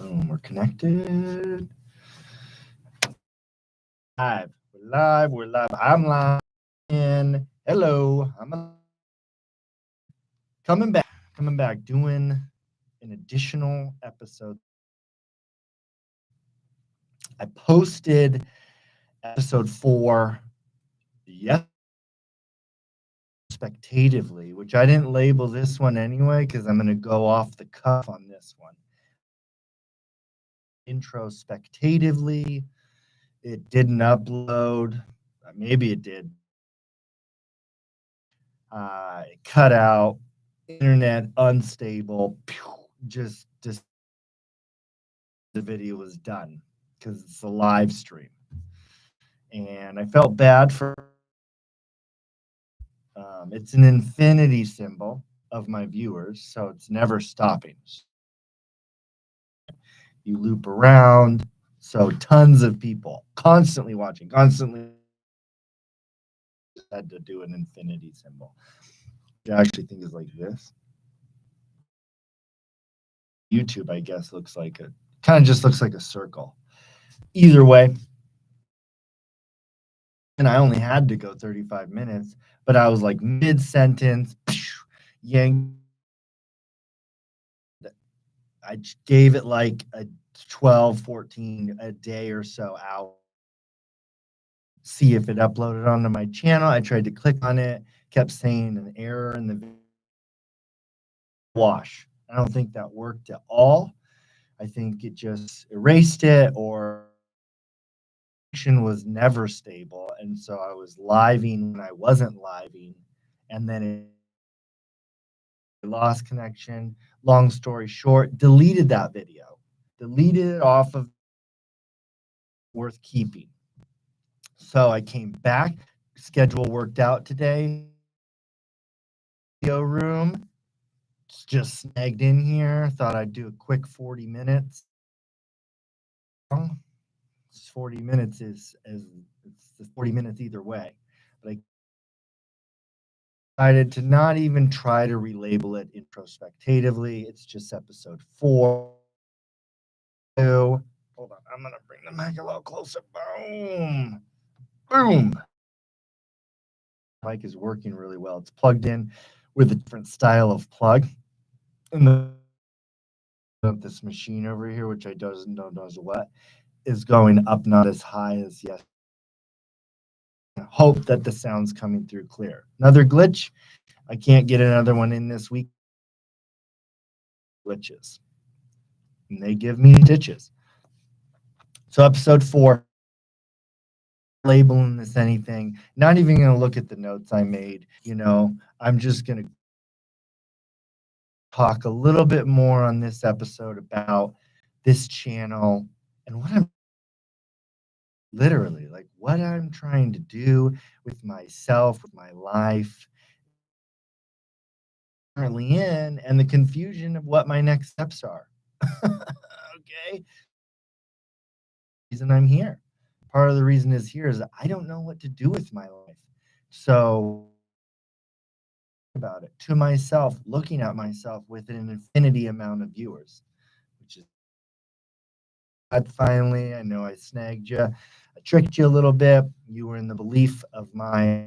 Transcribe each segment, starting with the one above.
Boom, we're connected. Live. We're live. We're live. I'm live. And hello. Coming back. Coming back. Doing an additional episode. I posted episode 4 spectatively, which I didn't label this one anyway because I'm going to go off the cuff on this one. Introspectively, it didn't upload. Maybe it did. It cut out. Internet unstable. Just the video was done because it's a live stream, and I felt bad for. It's an infinity symbol of my viewers, so it's never stopping. You loop around, so tons of people constantly watching, constantly had to do an infinity symbol. I actually think is like this. YouTube, I guess, looks like a kind of just looks like a circle. Either way, and I only had to go 35 minutes, but I was like mid sentence, yank. I gave it like a 12, 14 a day or so out. See if it uploaded onto my channel. I tried to click on it, kept saying an error in the wash. I don't think that worked at all. I think it just erased it, or was never stable, and so I was living when I wasn't living, and then it lost connection. Long story short, deleted that video, deleted it off of worth keeping. So I came back, schedule worked out today. Video room, just snagged in here. Thought I'd do a quick 40 minutes. 40 minutes is it's 40 minutes either way. But I decided to not even try to relabel it introspectively. It's just episode 4. Hold on, I'm gonna bring the mic a little closer. Boom, boom. Mic is working really well. It's plugged in with a different style of plug. And this machine over here, which I doesn't know does what, is going up not as high as yes. Hope that the sound's coming through clear. Another glitch. I can't get another one in this week. Glitches. And they give me stitches. So episode 4, labeling this anything, not even going to look at the notes I made. I'm just going to talk a little bit more on this episode about this channel and what I'm literally like what I'm trying to do with myself, with my life currently in, and the confusion of what my next steps are. Okay. Reason I'm here. Part of the reason is here is I don't know what to do with my life. So about it to myself, looking at myself with an infinity amount of viewers, which is finally, I know I snagged you. I tricked you a little bit. You were in the belief of my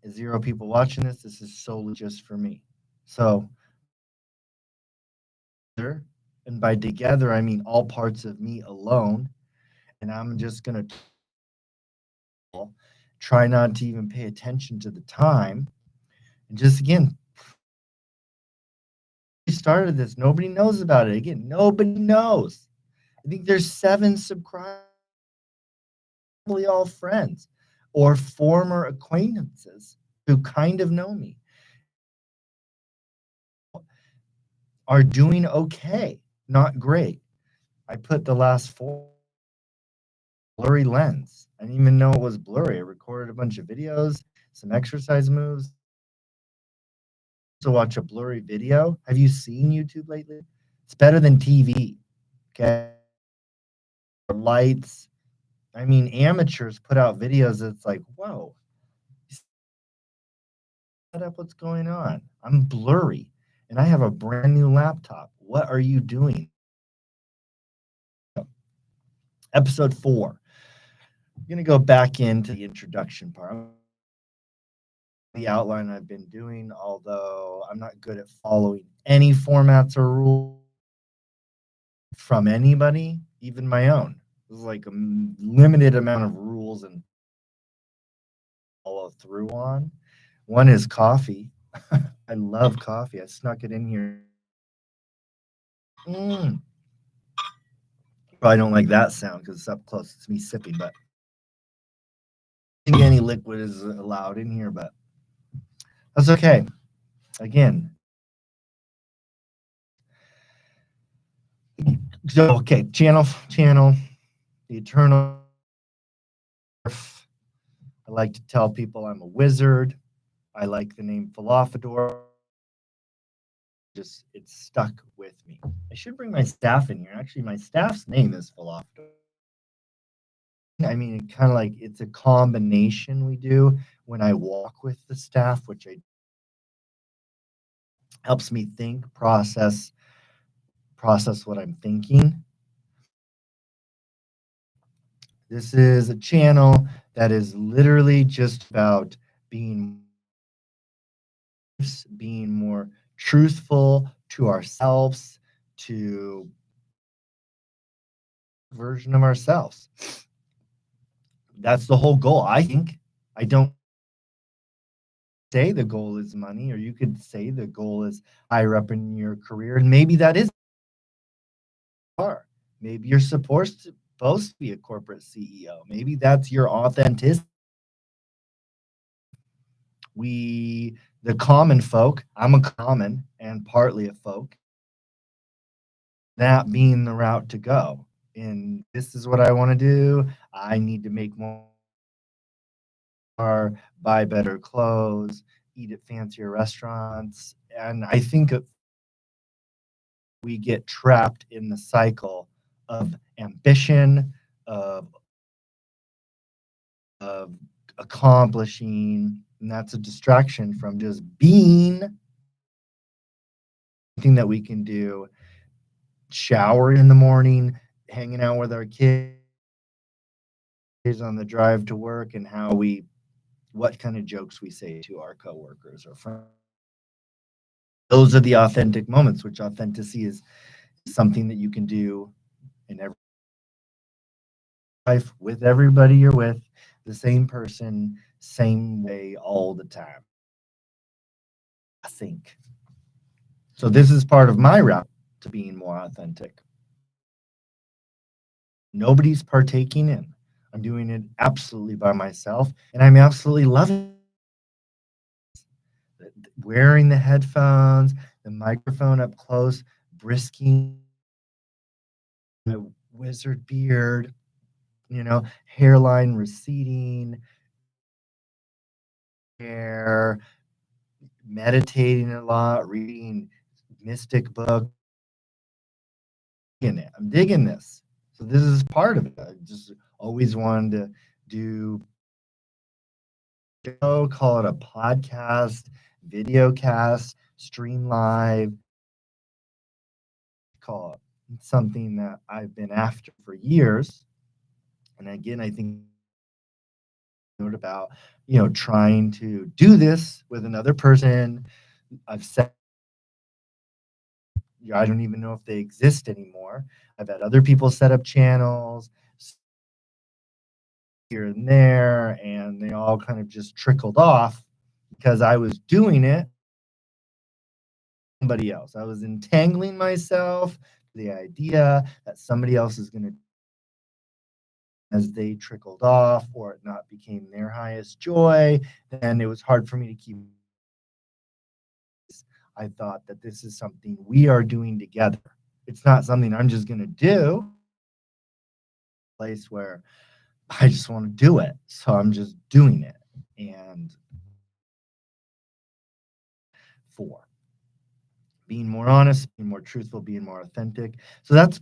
0 people watching this. This is solely just for me. So, and by together, I mean all parts of me alone. And I'm just going to try not to even pay attention to the time. And just again, we started this. Nobody knows about it. Again, nobody knows. I think there's 7 subscribers, probably all friends or former acquaintances who kind of know me, are doing okay, not great. I put the last 4 blurry lens. I didn't even know it was blurry. I recorded a bunch of videos, some exercise moves. To watch a blurry video. Have you seen YouTube lately? It's better than TV. Okay. Lights. I mean, amateurs put out videos that's like, whoa. Set up what's going on. I'm blurry. And I have a brand new laptop. What are you doing? Episode 4. I'm going to go back into the introduction part. The outline I've been doing, although I'm not good at following any formats or rules from anybody, even my own. There's like a limited amount of rules and follow through on. One is coffee. I love coffee. I snuck it in here. Mm. Probably don't like that sound because it's up close. It's me sipping, but I think any liquid is allowed in here, but that's okay. Again, so okay, channel, the eternal. I like to tell people I'm a wizard. I like the name Falafador. Just it's stuck with me. I should bring my staff in here. Actually, my staff's name is Falafador. I mean, kind of like it's a combination we do when I walk with the staff, which I helps me think, process what I'm thinking. This is a channel that is literally just about being more truthful to ourselves, to version of ourselves. That's the whole goal. I think I don't say the goal is money, or you could say the goal is higher up in your career, and maybe that is are. Maybe you're supposed to be a corporate CEO. Maybe that's your authenticity. The common folk, I'm a common and partly a folk, that being the route to go. And this is what I want to do. I need to make more, buy better clothes, eat at fancier restaurants. And I think we get trapped in the cycle of ambition, of, of accomplishing, and that's a distraction from just being something that we can do, shower in the morning, hanging out with our kids on the drive to work, and what kind of jokes we say to our coworkers or friends. Those are the authentic moments, which authenticity is something that you can do in every life with everybody you're with, the same person, same way all the time. I think. So this is part of my route to being more authentic. Nobody's partaking in. I'm doing it absolutely by myself, and I'm absolutely loving it. Wearing the headphones, the microphone up close, brisking my wizard beard, hairline receding, hair, meditating a lot, reading mystic book. I'm digging this. So this is part of it. I just always wanted to do call it a podcast, video cast, stream live, call it something that I've been after for years. And again, I think about, trying to do this with another person. I've said, I don't even know if they exist anymore. I've had other people set up channels here and there, and they all kind of just trickled off because I was doing it somebody else. I was entangling myself the idea that somebody else is going to, as they trickled off or it not became their highest joy, then it was hard for me to keep. I thought that this is something we are doing together. It's not something I'm just going to do. Place where I just want to do it. So I'm just doing it. And 4, being more honest, being more truthful, being more authentic. So that's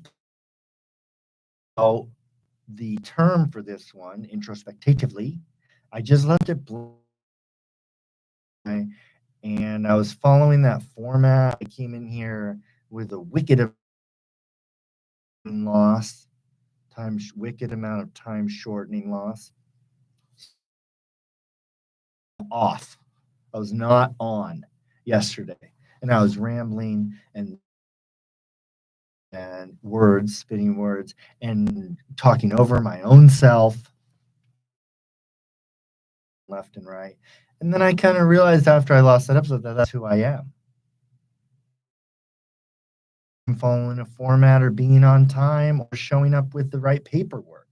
how the term for this one, introspectively, I just left it blank. And I was following that format. I came in here with a loss, wicked amount of time shortening loss. Off. I was not on yesterday, and I was rambling and words, spitting words, and talking over my own self, left and right. And then I kind of realized after I lost that episode that that's who I am. I'm following a format or being on time or showing up with the right paperwork.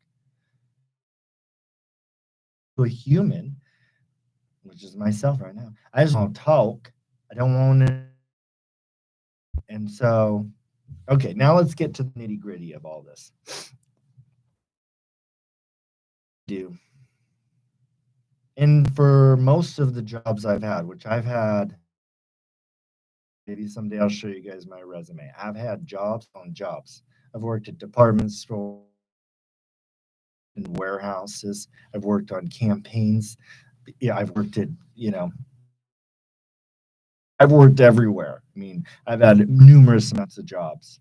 To a human, which is myself right now, I just want to talk. I don't want to. And so, okay, now let's get to the nitty gritty of all this. Do. And for most of the jobs I've had, which I've had, maybe someday I'll show you guys my resume. I've had jobs on jobs. I've worked at department stores and warehouses. I've worked on campaigns. Yeah, I've worked at, I've worked everywhere. I mean, I've had numerous amounts of jobs.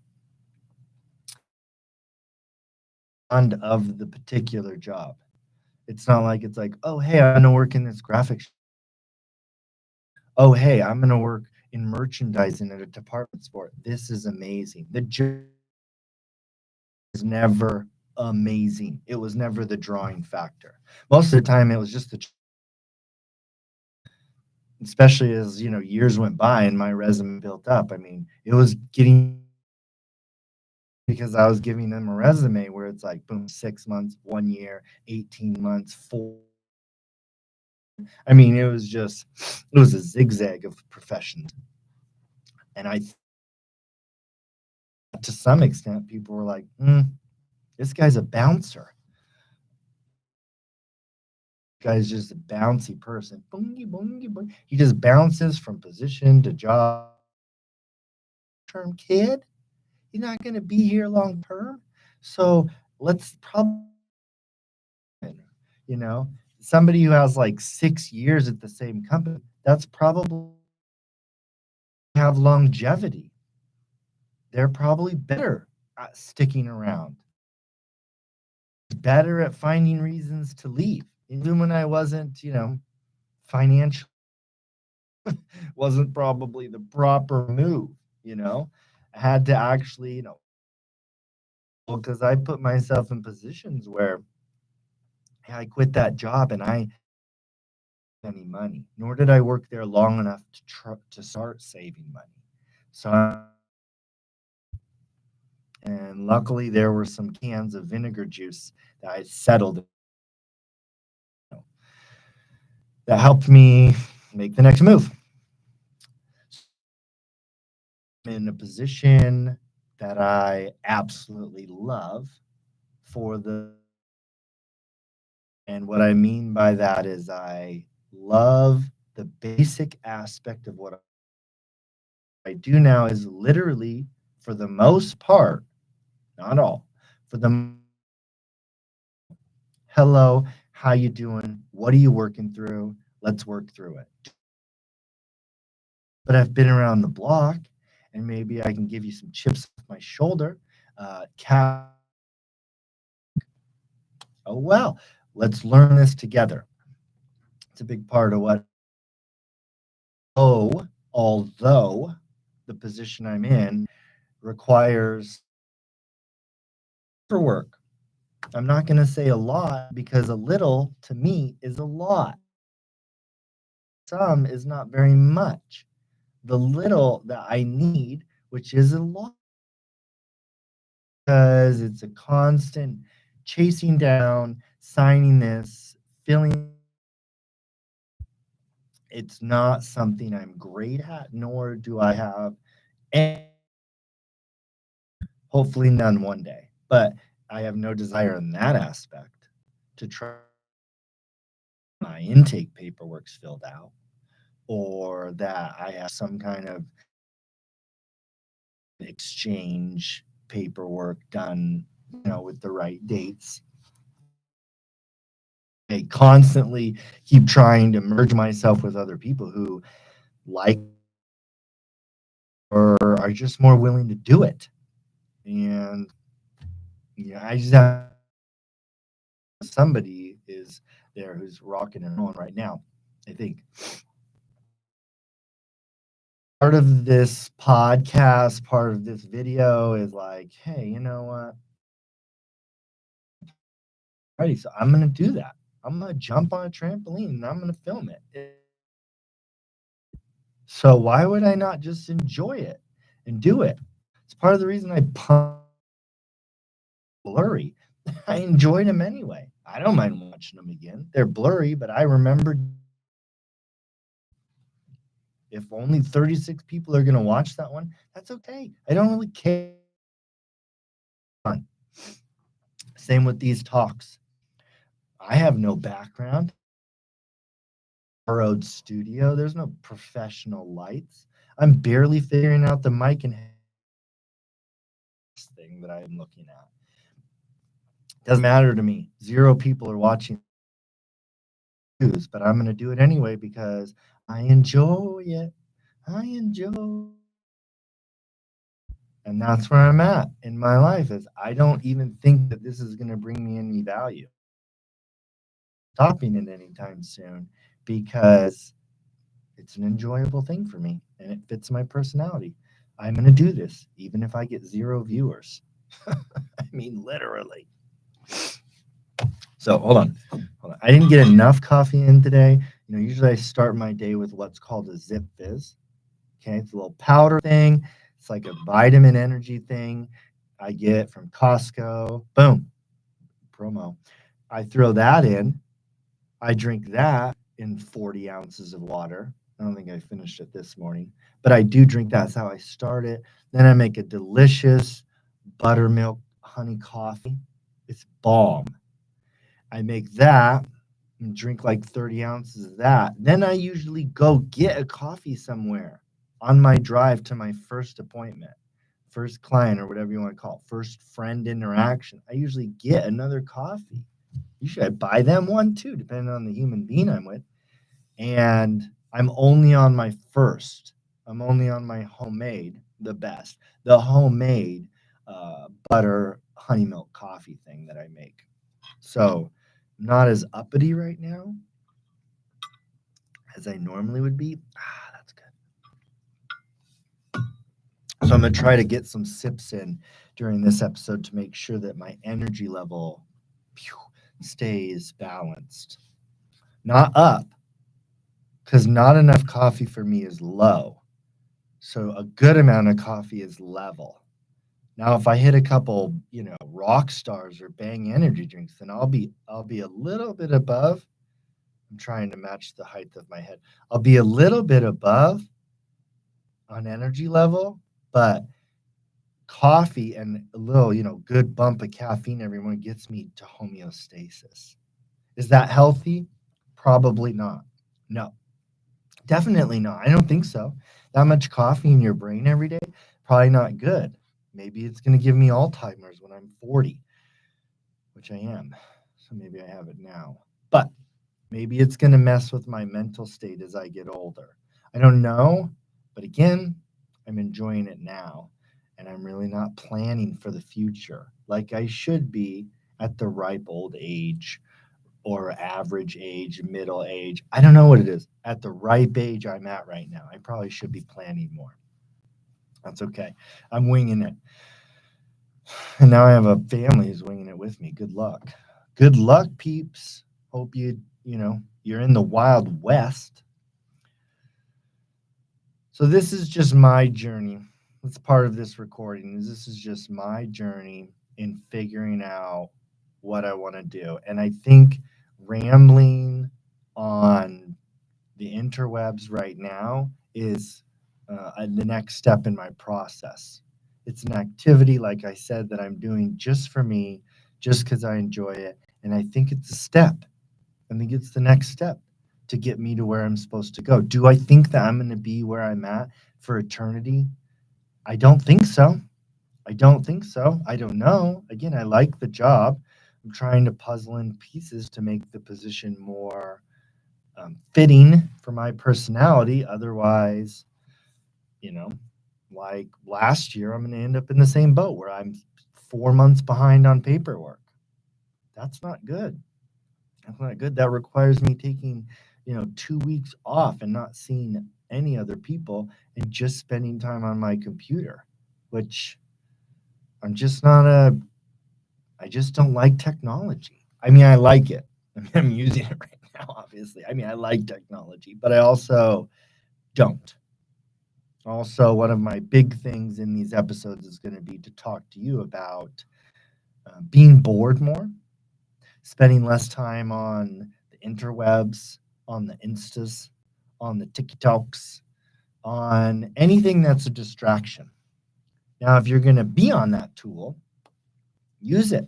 And of the particular job. It's not like it's like, oh, hey, I'm going to work in this graphics. Oh, hey, I'm going to work in merchandising at a department store. This is amazing. The job is never amazing. It was never the drawing factor. Most of the time, it was just especially as years went by and my resume built up. I mean, it was getting because I was giving them a resume where it's like boom, 6 months, 1 year, 18 months, four. I mean, it was a zigzag of professions. And to some extent, people were like, this guy's a bouncer. This guy's just a bouncy person. Boongy, boongy, boongy. He just bounces from position to job. Term kid, you're not going to be here long term. So let's probably, you know, somebody who has like 6 years at the same company, that's probably have longevity. They're probably better at sticking around, better at finding reasons to leave. Even when I wasn't, financial wasn't probably the proper move, I had to actually, because I put myself in positions where hey, I quit that job and I any money, nor did I work there long enough to start saving money. So, and luckily there were some cans of vinegar juice that I settled, that helped me make the next move. I'm in a position that I absolutely love for the and what I mean by that is I love the basic aspect of what I do now is literally for the most part, not all, for the hello, how you doing? What are you working through? Let's work through it. But I've been around the block and maybe I can give you some chips off my shoulder. Cat, oh well, let's learn this together. It's a big part of what although the position I'm in requires for work. I'm not going to say a lot because a little to me is a lot. Some is not very much. The little that I need, which is a lot, because it's a constant chasing down, signing this, filling. It's not something I'm great at, nor do I have any, hopefully none one day. But I have no desire in that aspect to try my intake paperwork's filled out or that I have some kind of exchange paperwork done, with the right dates. I constantly keep trying to merge myself with other people who like or are just more willing to do it. And I just have somebody is there who's rocking and rolling right now. I think part of this podcast, part of this video is like, hey, you know what? Alrighty, so I'm gonna do that. I'm gonna jump on a trampoline and I'm gonna film it. So why would I not just enjoy it and do it? It's part of the reason I pump blurry. I enjoyed them anyway. I don't mind watching them again. They're blurry, but I remember if only 36 people are gonna watch that one, that's okay. I don't really care. Same with these talks. I have no background. Borrowed studio. There's no professional lights. I'm barely figuring out the mic and thing that I'm looking at. Doesn't matter to me. 0 people are watching news, but I'm going to do it anyway because I enjoy it. I enjoy. And that's where I'm at in my life is I don't even think that this is going to bring me any value. Stopping it anytime soon because it's an enjoyable thing for me and it fits my personality. I'm going to do this even if I get 0 viewers. I mean, literally. So hold on. I didn't get enough coffee in today. Usually I start my day with what's called a Zip Fizz. Okay, it's a little powder thing. It's like a vitamin energy thing. I get from Costco. Boom, promo. I throw that in. I drink that in 40 ounces of water. I don't think I finished it this morning, but I do drink that. That's how I start it. Then I make a delicious buttermilk honey coffee. It's bomb. I make that and drink like 30 ounces of that. Then I usually go get a coffee somewhere on my drive to my first appointment, first client, or whatever you want to call it, first friend interaction. I usually get another coffee. Usually I buy them one too, depending on the human being I'm with. And I'm only on my first. I'm only on my homemade, the best, the homemade butter honey milk coffee thing that I make. So I'm not as uppity right now as I normally would be. That's good. So I'm going to try to get some sips in during this episode to make sure that my energy level stays balanced. Not up, because not enough coffee for me is low. So a good amount of coffee is level. Now, if I hit a couple, rock stars or bang energy drinks, then I'll be a little bit above. I'm trying to match the height of my head. I'll be a little bit above on energy level, but coffee and a little, good bump of caffeine every morning gets me to homeostasis. Is that healthy? Probably not. No, definitely not. I don't think so. That much coffee in your brain every day, probably not good. Maybe it's going to give me Alzheimer's when I'm 40, which I am. So maybe I have it now. But maybe it's going to mess with my mental state as I get older. I don't know. But again, I'm enjoying it now. And I'm really not planning for the future like I should be at the ripe old age or average age, middle age. I don't know what it is. At the ripe age I'm at right now, I probably should be planning more. That's okay. I'm winging it. And now I have a family who's winging it with me. Good luck. Good luck, peeps. Hope you're in the Wild West. So this is just my journey. That's part of this recording. This is just my journey in figuring out what I want to do. And I think rambling on the interwebs right now is the next step in my process. It's an activity, like I said, that I'm doing just for me, just because I enjoy it. And I think it's a step. I think it's the next step to get me to where I'm supposed to go. Do I think that I'm going to be where I'm at for eternity? I don't think so. I don't think so. I don't know. Again, I like the job. I'm trying to puzzle in pieces to make the position more fitting for my personality. Otherwise, you know, Like last year, I'm going to end up in the same boat where I'm 4 months behind on paperwork. That's not good. That's not good. That requires me taking, 2 weeks off and not seeing any other people and just spending time on my computer, which I'm just not a, I just don't like technology. I mean, I like it. I mean, I'm using it right now, obviously. I mean, I like technology, but I also don't. Also, one of my big things in these episodes is going to be to talk to you about being bored more, spending less time on the interwebs, on the Instas, on the TikToks, on anything that's a distraction. Now, if you're going to be on that tool, use it.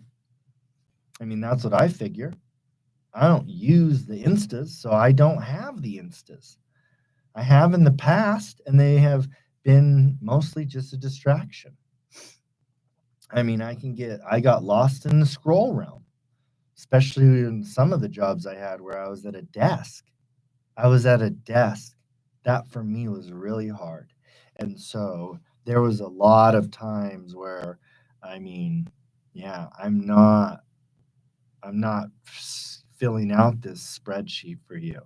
I mean, that's what I figure. I don't use the Instas, so I don't have the Instas. I have in the past, and they have been mostly just a distraction. I mean, I got lost in the scroll realm, especially in some of the jobs I had where I was at a desk. I was at a desk. That for me was really hard. And so there was a lot of times where, I mean, yeah, I'm not filling out this spreadsheet for you.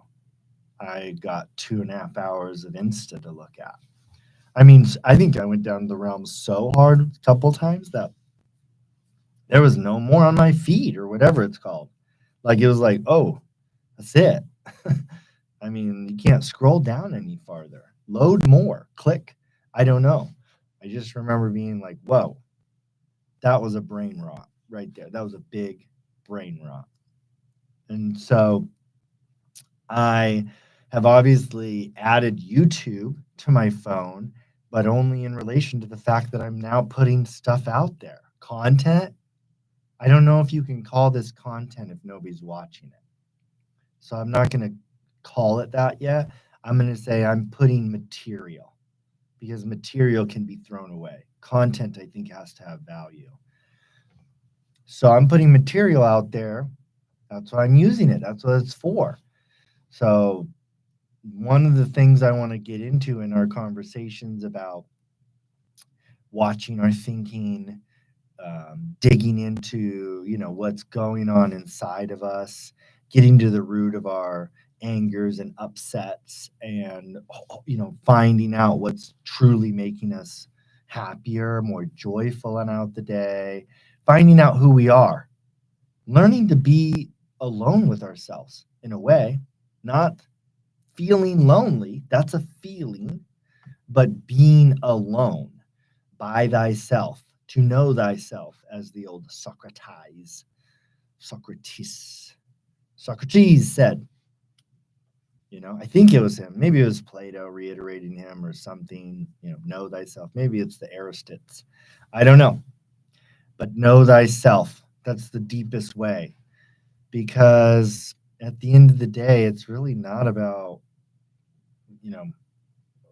I got 2.5 hours of Insta to look at. I mean, I think I went down the realm so hard a couple times that there was no more on my feed or whatever it's called. Like it was like, oh, that's it. I mean, you can't scroll down any farther. Load more. Click. I don't know. I just remember being like, whoa, that was a brain rot right there. That was a big brain rot. And so I have obviously added YouTube to my phone, but only in relation to the fact that I'm now putting stuff out there. Content. I don't know if you can call this content if nobody's watching it. So I'm not going to call it that yet. I'm going to say I'm putting material because material can be thrown away. Content, I think, has to have value. So I'm putting material out there. That's why I'm using it. That's what it's for. So one of the things I want to get into in our conversations about watching our thinking, digging into what's going on inside of us, getting to the root of our angers and upsets, and finding out what's truly making us happier, more joyful out the day, finding out who we are, learning to be alone with ourselves in a way, not feeling lonely, that's a feeling, but being alone by thyself, to know thyself, as the old Socrates said. I think it was him. Maybe it was Plato reiterating him or something. Know thyself. Maybe it's the Aristots. I don't know. But know thyself. That's the deepest way. Because at the end of the day, it's really not about, you know,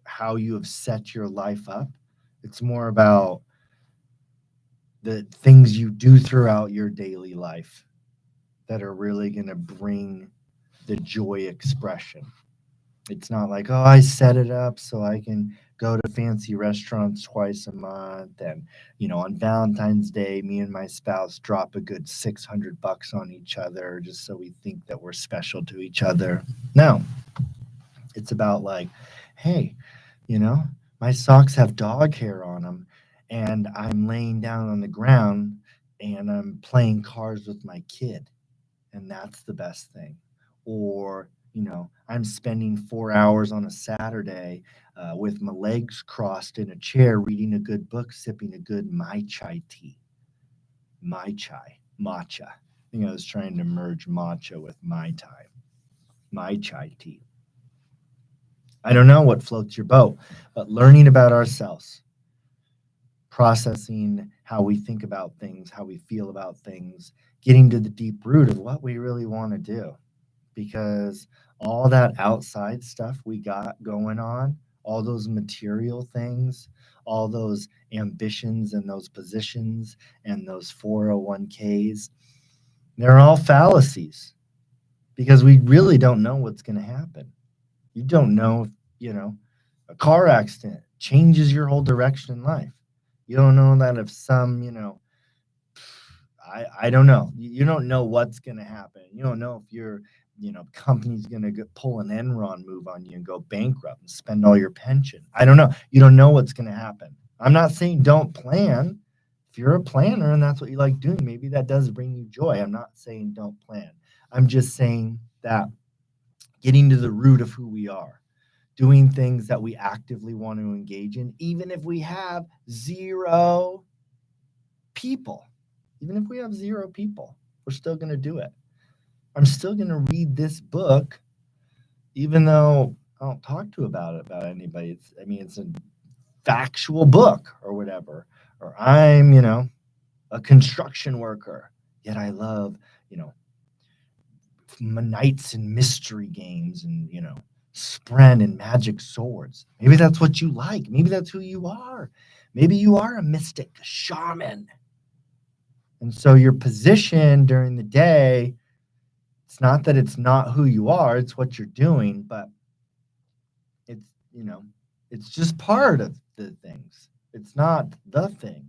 how you have set your life up. It's more about the things you do throughout your daily life that are really going to bring the joy expression. It's not like, oh, I set it up so I can go to fancy restaurants twice a month. And, on Valentine's Day, me and my spouse drop a good $600 on each other just so we think that we're special to each other. No, it's about like, hey, you know, my socks have dog hair on them and I'm laying down on the ground and I'm playing cards with my kid. And that's the best thing. Or, I'm spending 4 hours on a Saturday with my legs crossed in a chair, reading a good book, sipping a good Mai Chai tea. Mai Chai, matcha. I think I was trying to merge matcha with Mai Tai. Mai Chai tea. I don't know what floats your boat, but learning about ourselves, processing how we think about things, how we feel about things, getting to the deep root of what we really want to do. Because all that outside stuff we got going on, all those material things, all those ambitions and those positions and those 401ks, they're all fallacies because we really don't know what's going to happen. You don't know, you know, A car accident changes your whole direction in life. You don't know that if I don't know. You don't know what's going to happen. You don't know if your company's going to pull an Enron move on you and go bankrupt and spend all your pension. I don't know. You don't know what's going to happen. I'm not saying don't plan. If you're a planner and that's what you like doing, maybe that does bring you joy. I'm not saying don't plan. I'm just saying that getting to the root of who we are, doing things that we actively want to engage in, even if we have zero people. Even if we have zero people, we're still going to do it. I'm still going to read this book, even though I don't talk to about anybody. It's a factual book or whatever. Or I'm a construction worker, yet I love, you know, knights and mystery games and Spren and magic swords. Maybe that's what you like. Maybe that's who you are. Maybe you are a mystic, a shaman. And so your position during the day, it's not that it's not who you are, it's what you're doing, but it's, you know, it's just part of the things. It's not the thing.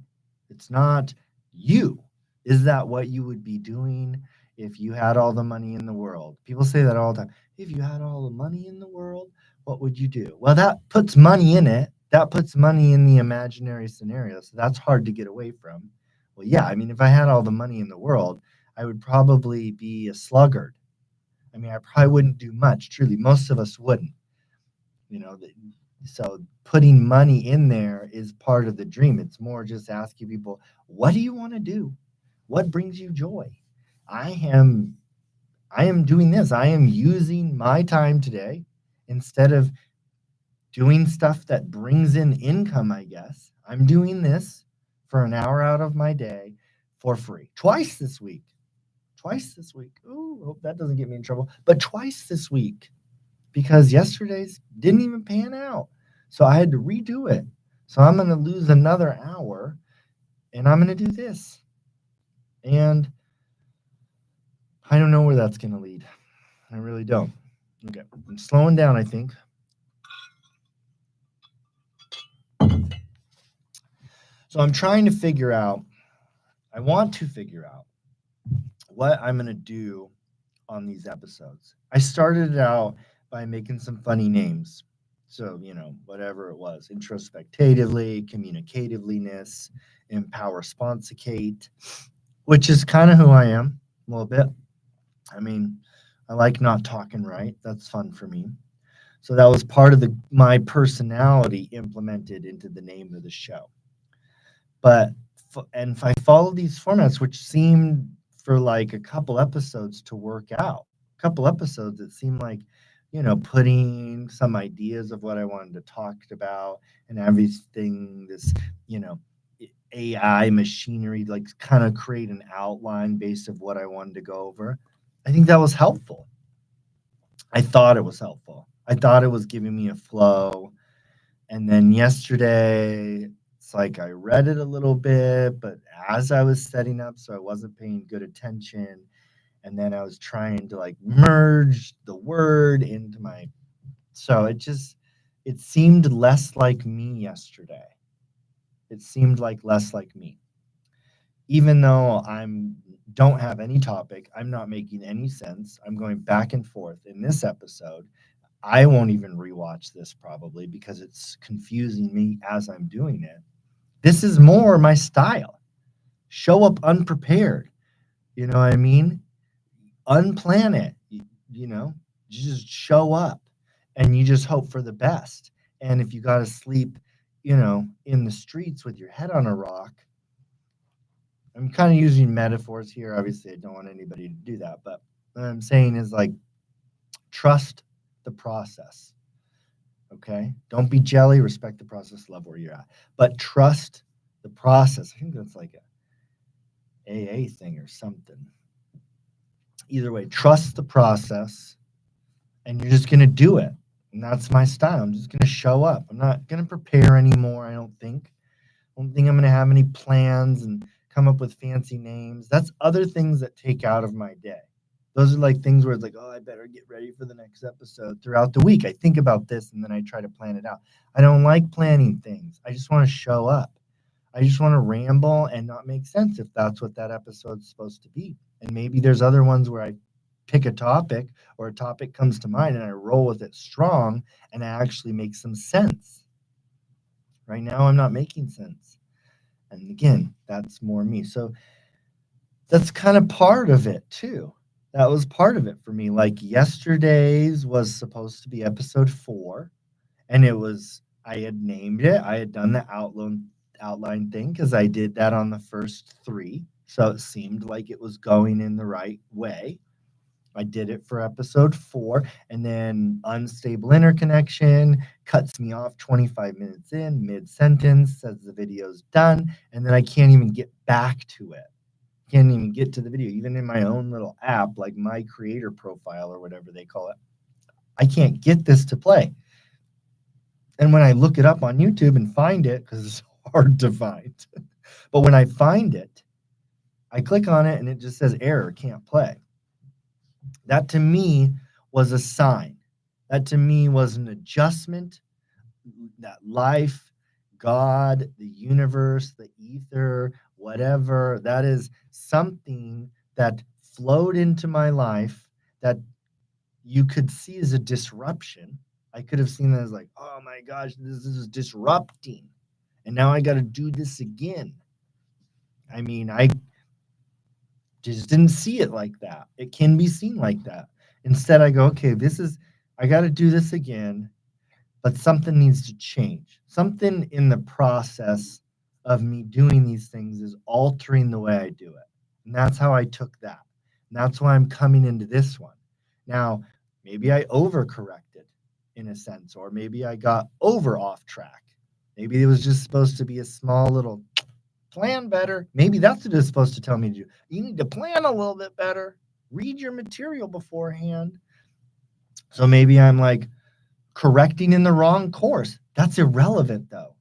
It's not you. Is that what you would be doing if you had all the money in the world? People say that all the time. If you had all the money in the world, what would you do? Well, that puts money in it. That puts money in the imaginary scenario. So that's hard to get away from. Well, yeah, if I had all the money in the world, I would probably be a sluggard. I probably wouldn't do much, truly. Most of us wouldn't. You know, so putting money in there is part of the dream. It's more just asking people, what do you want to do? What brings you joy? I am I am doing this. I am using my time today instead of doing stuff that brings in income, I guess. I'm doing this for an hour out of my day for free. Twice this week. Twice this week. Ooh, hope that doesn't get me in trouble. But twice this week because yesterday's didn't even pan out. So I had to redo it. So I'm going to lose another hour and I'm going to do this. And I don't know where that's going to lead. I really don't. Okay. I'm slowing down, I think. So I'm trying to figure out, I want to figure out what I'm going to do on these episodes. I started it out by making some funny names. So, whatever it was, introspectively, communicatively-ness, empower sponsicate, which is kind of who I am a little bit. I like not talking right. That's fun for me. So that was part of my personality implemented into the name of the show. But and if I follow these formats, which seemed for like a couple episodes to work out, a couple episodes, it seemed like, putting some ideas of what I wanted to talk about and everything, this, AI machinery, like kind of create an outline based of what I wanted to go over. I think that was helpful. I thought it was helpful. I thought it was giving me a flow. And then yesterday, it's like I read it a little bit, but as I was setting up, so I wasn't paying good attention. And then I was trying to like merge the word into so it seemed less like me yesterday. It seemed like less like me. Even though don't have any topic, I'm not making any sense. I'm going back and forth in this episode. I won't even rewatch this probably because it's confusing me as I'm doing it. This is more my style. Show up unprepared. You know what I mean? Unplan it. You just show up and you just hope for the best. And if you got to sleep, in the streets with your head on a rock, I'm kind of using metaphors here. Obviously, I don't want anybody to do that. But what I'm saying is like, trust the process. Okay? Don't be jelly, respect the process, love where you're at. But trust the process. I think that's like a AA thing or something. Either way, trust the process and you're just going to do it. And that's my style. I'm just going to show up. I'm not going to prepare anymore, I don't think. I don't think I'm going to have any plans and come up with fancy names. That's other things that take out of my day. Those are like things where it's like, oh, I better get ready for the next episode throughout the week. I think about this and then I try to plan it out. I don't like planning things. I just want to show up. I just want to ramble and not make sense if that's what that episode's supposed to be. And maybe there's other ones where I pick a topic or a topic comes to mind and I roll with it strong and I actually make some sense. Right now, I'm not making sense. And again, that's more me. So that's kind of part of it too. That was part of it for me. Like yesterday's was supposed to be episode 4, and I had named it. I had done the outline thing because I did that on the first 3. So it seemed like it was going in the right way. I did it for episode 4, and then unstable interconnection cuts me off 25 minutes in, mid sentence, says the video's done, and then I can't even get back to it. Can't even get to the video, even in my own little app, like my creator profile or whatever they call it. I can't get this to play. And when I look it up on YouTube and find it, because it's hard to find, but when I find it, I click on it and it just says error, can't play. That to me was a sign. That to me was an adjustment that life, God, the universe, the ether, whatever, that is something that flowed into my life that you could see as a disruption. I could have seen that as like, oh my gosh, this is disrupting. And now I got to do this again. I mean, I just didn't see it like that. It can be seen like that. Instead, I go, okay, I got to do this again, but something needs to change. Something in the process of me doing these things is altering the way I do it. And that's how I took that. And that's why I'm coming into this one. Now, maybe I overcorrected in a sense, or maybe I got over off track. Maybe it was just supposed to be a small little plan better. Maybe that's what it's supposed to tell me to do. You need to plan a little bit better. Read your material beforehand. So maybe I'm like correcting in the wrong course. That's irrelevant though.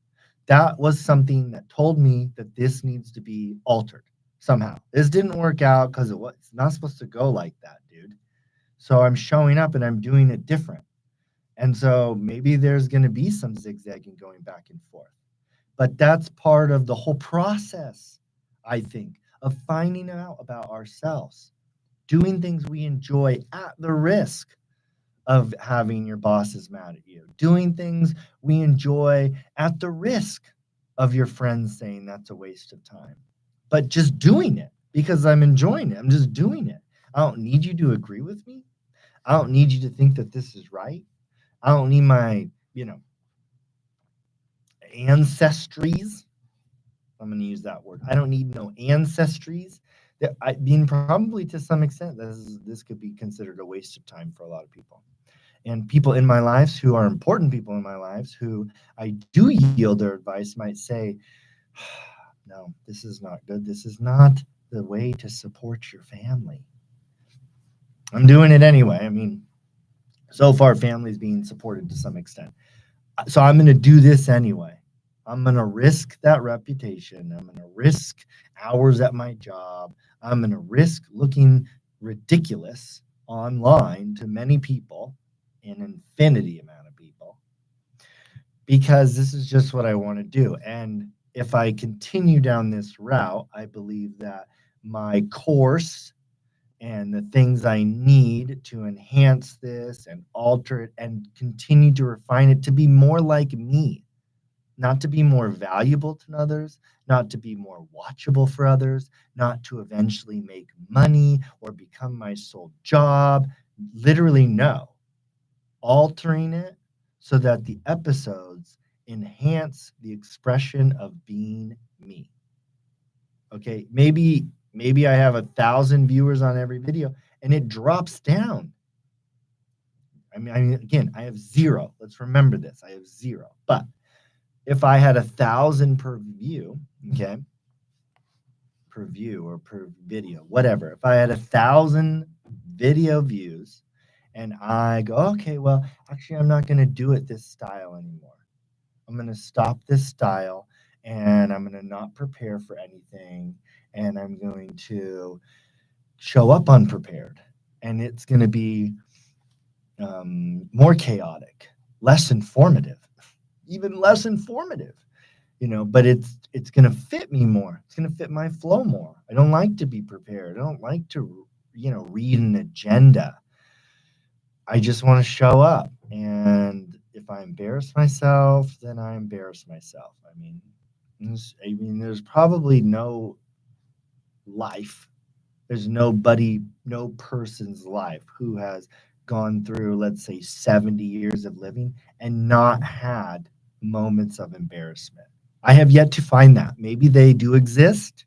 That was something that told me that this needs to be altered somehow. This didn't work out because it's not supposed to go like that, dude. So I'm showing up and I'm doing it different. And so maybe there's going to be some zigzagging going back and forth. But that's part of the whole process, I think, of finding out about ourselves, doing things we enjoy at the risk of having your bosses mad at you, doing things we enjoy at the risk of your friends saying that's a waste of time, but just doing it because I'm enjoying it. I'm just doing it. I don't need you to agree with me. I don't need you to think that this is right. I don't need my, ancestries. I'm going to use that word. I don't need no ancestries. I mean, probably to some extent, this could be considered a waste of time for a lot of people. And people in my lives who are important people in my lives who I do yield their advice might say, no, this is not good. This is not the way to support your family. I'm doing it anyway. I mean, so far, family's being supported to some extent. So I'm going to do this anyway. I'm going to risk that reputation. I'm going to risk hours at my job. I'm going to risk looking ridiculous online to many people, an infinity amount of people, because this is just what I want to do. And if I continue down this route, I believe that my course and the things I need to enhance this and alter it and continue to refine it to be more like me, not to be more valuable to others, not to be more watchable for others, not to eventually make money or become my sole job. Literally, no. Altering it so that the episodes enhance the expression of being me. Okay, maybe I have 1,000 viewers on every video and it drops down. I mean, again, I have 0. Let's remember this. I have 0. But if I had 1,000 per view, okay, per view or per video, whatever. If I had 1,000 video views and I go, okay, well, actually, I'm not going to do it this style anymore. I'm going to stop this style and I'm going to not prepare for anything and I'm going to show up unprepared. and it's going to be more chaotic, less informative, even less informative, but it's going to fit me more. It's going to fit my flow more. I don't like to be prepared. I don't like to, read an agenda. I just want to show up. And if I embarrass myself, then I embarrass myself. There's probably no life. There's nobody, no person's life who has gone through, let's say, 70 years of living and not had moments of embarrassment. I have yet to find that. Maybe they do exist.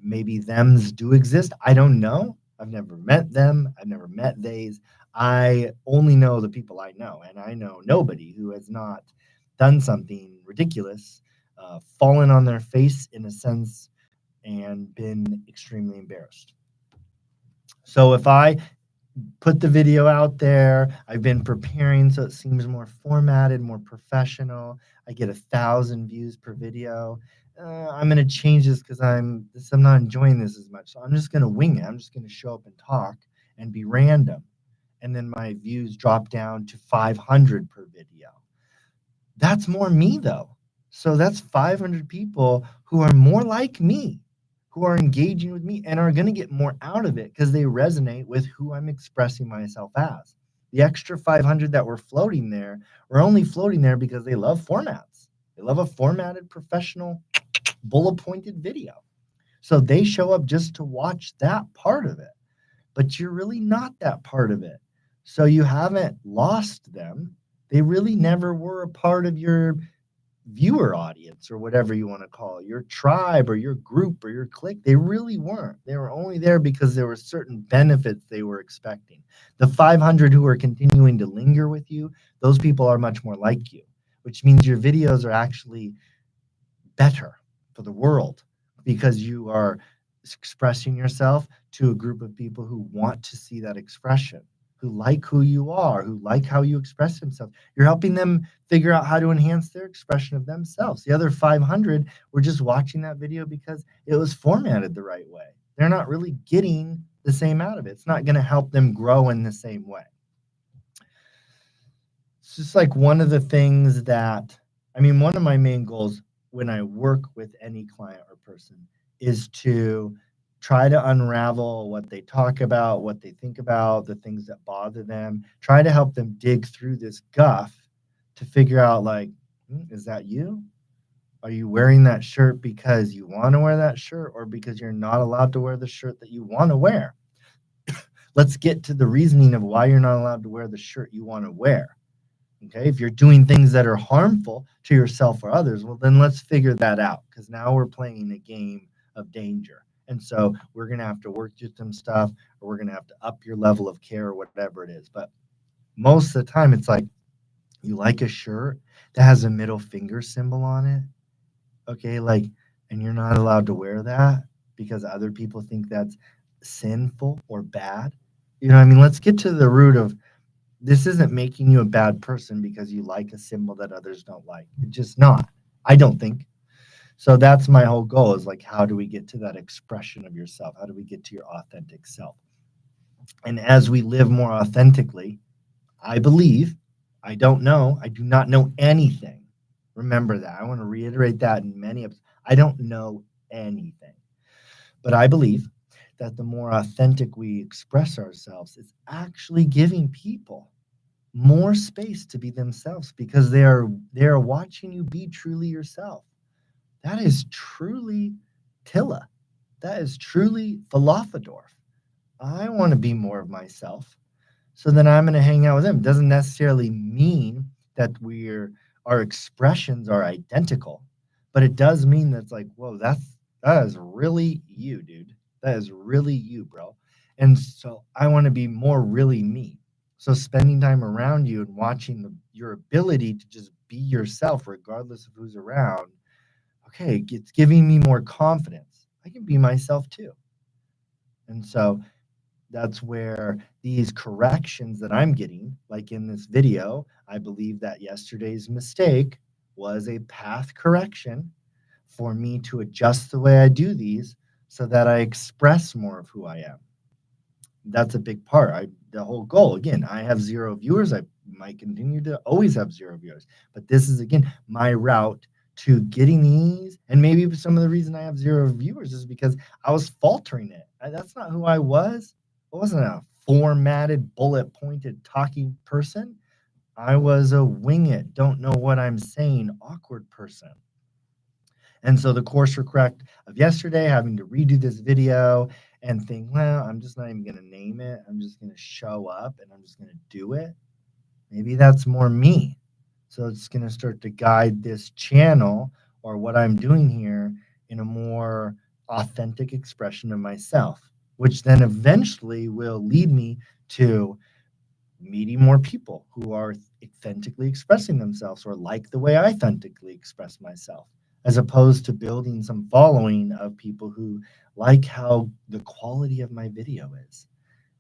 Maybe thems do exist. I don't know. I've never met them. I've never met theys. I only know the people I know, and I know nobody who has not done something ridiculous, fallen on their face in a sense, and been extremely embarrassed. So if I put the video out there, I've been preparing so it seems more formatted, more professional. I get 1,000 views per video. I'm going to change this because I'm not enjoying this as much. So I'm just going to wing it. I'm just going to show up and talk and be random. And then my views drop down to 500 per video. That's more me though. So that's 500 people who are more like me, who are engaging with me and are going to get more out of it because they resonate with who I'm expressing myself as. The extra 500 that were floating there were only floating there because they love formats. They love a formatted, professional, bullet pointed video. So they show up just to watch that part of it. But you're really not that part of it. So you haven't lost them. They really never were a part of your viewer audience or whatever you want to call it, your tribe or your group or your clique. They really weren't. They were only there because there were certain benefits they were expecting. The 500 who are continuing to linger with you, those people are much more like you, which means your videos are actually better for the world because you are expressing yourself to a group of people who want to see that expression, who like who you are, who like how you express themselves. You're helping them figure out how to enhance their expression of themselves. The other 500 were just watching that video because it was formatted the right way. They're not really getting the same out of it. It's not going to help them grow in the same way. It's just like one of the things that, one of my main goals when I work with any client or person is to try to unravel what they talk about, what they think about, the things that bother them, try to help them dig through this guff to figure out like, is that you? Are you wearing that shirt because you want to wear that shirt or because you're not allowed to wear the shirt that you want to wear? Let's get to the reasoning of why you're not allowed to wear the shirt you want to wear. Okay, if you're doing things that are harmful to yourself or others, well, then let's figure that out because now we're playing a game of danger. And so we're going to have to work through some stuff or we're going to have to up your level of care or whatever it is. But most of the time, it's like you like a shirt that has a middle finger symbol on it. Okay, like, and you're not allowed to wear that because other people think that's sinful or bad. Let's get to the root of this isn't making you a bad person because you like a symbol that others don't like. It's just not. I don't think. So that's my whole goal is like, how do we get to that expression of yourself? How do we get to your authentic self? And as we live more authentically, I believe, I don't know, I do not know anything. Remember that. I want to reiterate that in many episodes. I don't know anything. But I believe that the more authentic we express ourselves, it's actually giving people more space to be themselves because they are watching you be truly yourself. That is truly Tilla. That is truly Falafadorf. I want to be more of myself. So then I'm going to hang out with them. It doesn't necessarily mean that our expressions are identical, but it does mean that it's like, whoa, that is really you, dude. That is really you, bro. And so I want to be more really me. So spending time around you and watching your ability to just be yourself, regardless of who's around, okay, it's giving me more confidence. I can be myself too. And so that's where these corrections that I'm getting, like in this video, I believe that yesterday's mistake was a path correction for me to adjust the way I do these so that I express more of who I am. That's a big part. The whole goal, again, I have 0 viewers. I might continue to always have 0 viewers, but this is again my route to getting these. And maybe some of the reason I have 0 viewers is because I was faltering it. That's not who I was. I wasn't a formatted, bullet pointed talking person. I was a wing it, don't know what I'm saying, awkward person. And so the course correct of yesterday, having to redo this video and think, well, I'm just not even going to name it. I'm just going to show up and I'm just going to do it. Maybe that's more me. So it's going to start to guide this channel or what I'm doing here in a more authentic expression of myself, which then eventually will lead me to meeting more people who are authentically expressing themselves or like the way I authentically express myself, as opposed to building some following of people who like how the quality of my video is,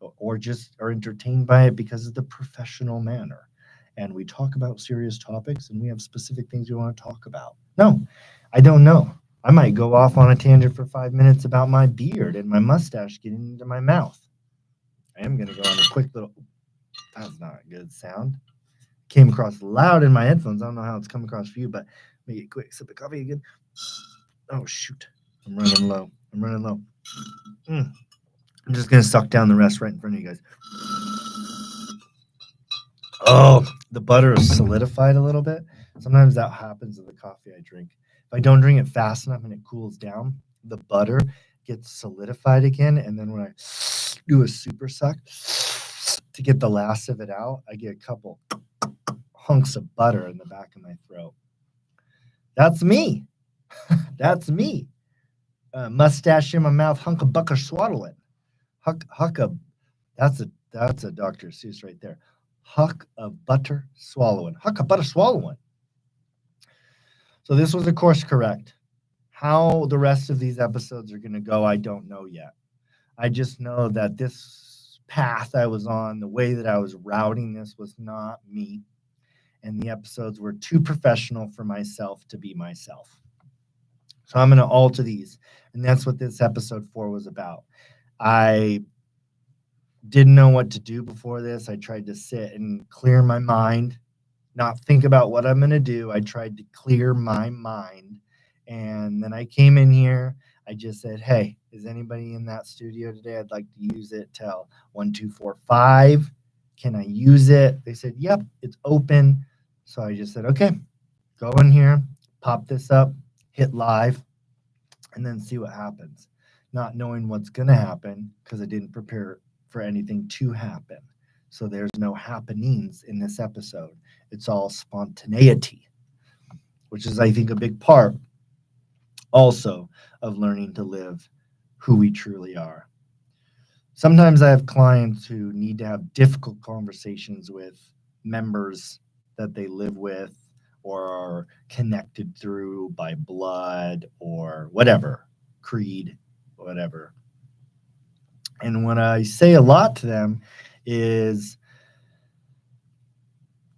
or just are entertained by it because of the professional manner. And we talk about serious topics and we have specific things we want to talk about. No, I don't know. I might go off on a tangent for 5 minutes about my beard and my mustache getting into my mouth. I am going to go on a quick little. That's not a good sound. Came across loud in my headphones. I don't know how it's come across for you, but let me get a quick sip of coffee again. Oh, shoot. I'm running low. I'm just going to suck down the rest right in front of you guys. Oh, the butter is solidified a little bit. Sometimes that happens with the coffee I drink. If I don't drink it fast enough and it cools down, the butter gets solidified again. And then when I do a super suck to get the last of it out, I get a couple hunks of butter in the back of my throat. That's me. That's me. Mustache in my mouth, hunk of bucker swaddling. Huck of that's a Dr. Seuss right there. Huck of butter swallowing. Huck of butter swallowing. So this was, of course, correct. How the rest of these episodes are going to go, I don't know yet. I just know that this path I was on, the way that I was routing this was not me. And the episodes were too professional for myself to be myself. So I'm going to alter these. And that's what this episode 4 was about. I didn't know what to do before this. I tried to sit and clear my mind, not think about what I'm going to do. I tried to clear my mind. And then I came in here. I just said, hey, is anybody in that studio today? I'd like to use it till 1, 2, 4, 5. Can I use it? They said, yep, it's open. So I just said, okay, go in here, pop this up, hit live, and then see what happens. Not knowing what's going to happen because I didn't prepare for anything to happen. So there's no happenings in this episode. It's all spontaneity, which is, I think, a big part also of learning to live who we truly are. Sometimes I have clients who need to have difficult conversations with members that they live with or are connected through by blood or whatever, creed, whatever. And what I say a lot to them is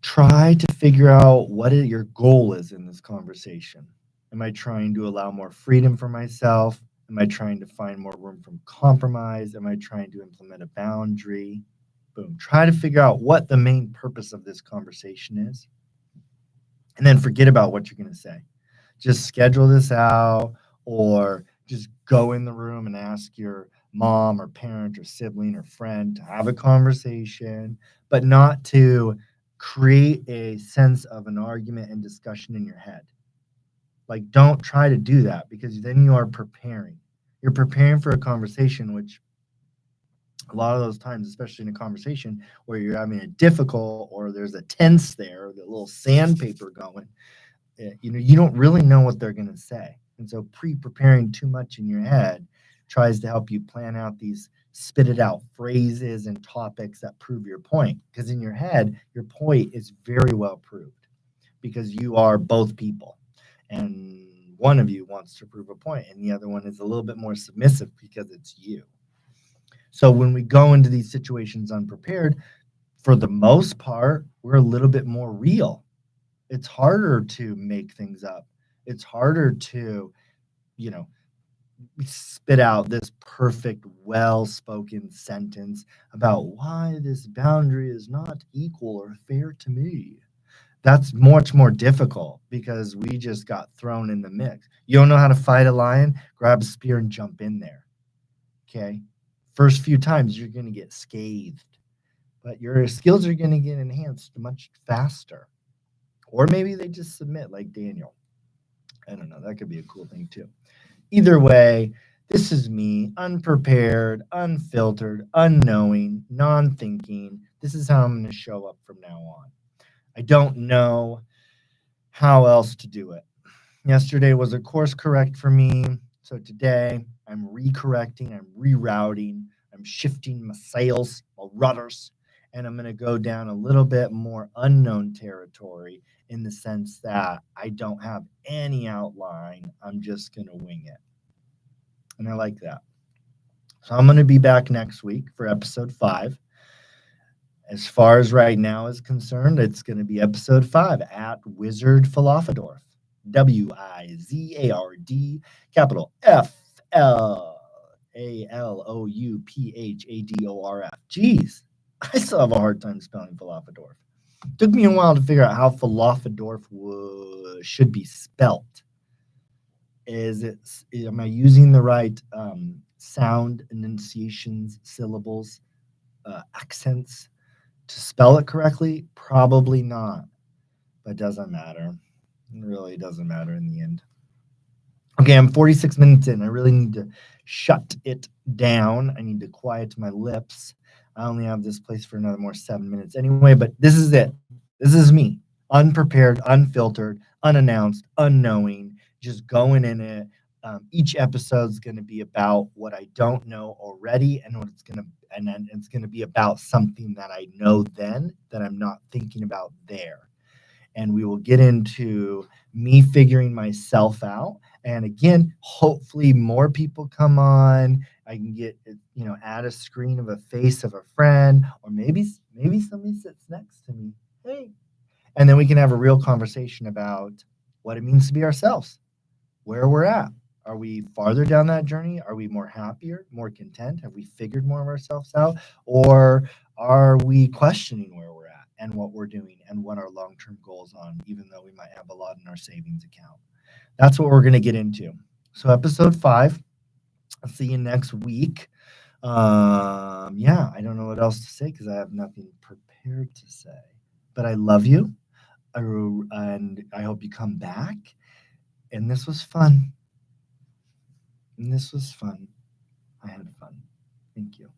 try to figure out what your goal is in this conversation. Am I trying to allow more freedom for myself? Am I trying to find more room from compromise? Am I trying to implement a boundary? Boom. Try to figure out what the main purpose of this conversation is. And then forget about what you're going to say. Just schedule this out or just go in the room and ask your mom or parent or sibling or friend to have a conversation, but not to create a sense of an argument and discussion in your head. Like, don't try to do that because then you are preparing. You're preparing for a conversation, which a lot of those times, especially in a conversation where you're having a difficult or there's a tense there, the little sandpaper going, you don't really know what they're going to say. And so pre-preparing too much in your head tries to help you plan out these spitted out phrases and topics that prove your point. Because in your head, your point is very well proved because you are both people. And one of you wants to prove a point and the other one is a little bit more submissive because it's you. So when we go into these situations unprepared, for the most part, we're a little bit more real. It's harder to make things up. It's harder to, spit out this perfect well-spoken sentence about why this boundary is not equal or fair to me. That's much more difficult because we just got thrown in the mix. You don't know how to fight a lion? Grab a spear and jump in there. Okay. First few times you're going to get scathed, but your skills are going to get enhanced much faster. Or maybe they just submit like Daniel. I don't know. That could be a cool thing too. Either way, this is me, unprepared, unfiltered, unknowing, non thinking. This is how I'm going to show up from now on. I don't know how else to do it. Yesterday was a course correct for me. So today I'm recorrecting, I'm rerouting, I'm shifting my sails, my rudders, and I'm going to go down a little bit more unknown territory in the sense that I don't have any outline. I'm just going to wing it. And I like that. So I'm going to be back next week for episode 5. As far as right now is concerned, it's going to be episode 5 at Wizard Falafadorf. Wizard, capital Flalouphadorf. Jeez, I still have a hard time spelling Falafadorf. Took me a while to figure out how Falafadorf should be spelt. Am I using the right sound, enunciations, syllables, accents to spell it correctly? Probably not, but it doesn't matter. It really doesn't matter in the end. Okay, I'm 46 minutes in. I really need to shut it down. I need to quiet my lips. I only have this place for another more 7 minutes anyway, but this is it. This is me, unprepared, unfiltered, unannounced, unknowing, just going in it. Each episode is going to be about what I don't know already, and what it's going to, and then it's going to be about something that I know then that I'm not thinking about there. And we will get into me figuring myself out. And again, hopefully more people come on. I can get, add a screen of a face of a friend, or maybe somebody sits next to me. Hey, and then we can have a real conversation about what it means to be ourselves, where we're at. Are we farther down that journey? Are we more happier, more content? Have we figured more of ourselves out? Or are we questioning where we're at and what we're doing and what our long term goals on, even though we might have a lot in our savings account? That's what we're going to get into. So, episode 5, I'll see you next week. Yeah, I don't know what else to say because I have nothing prepared to say. But I love you, and I hope you come back. And this was fun. I had fun. Thank you.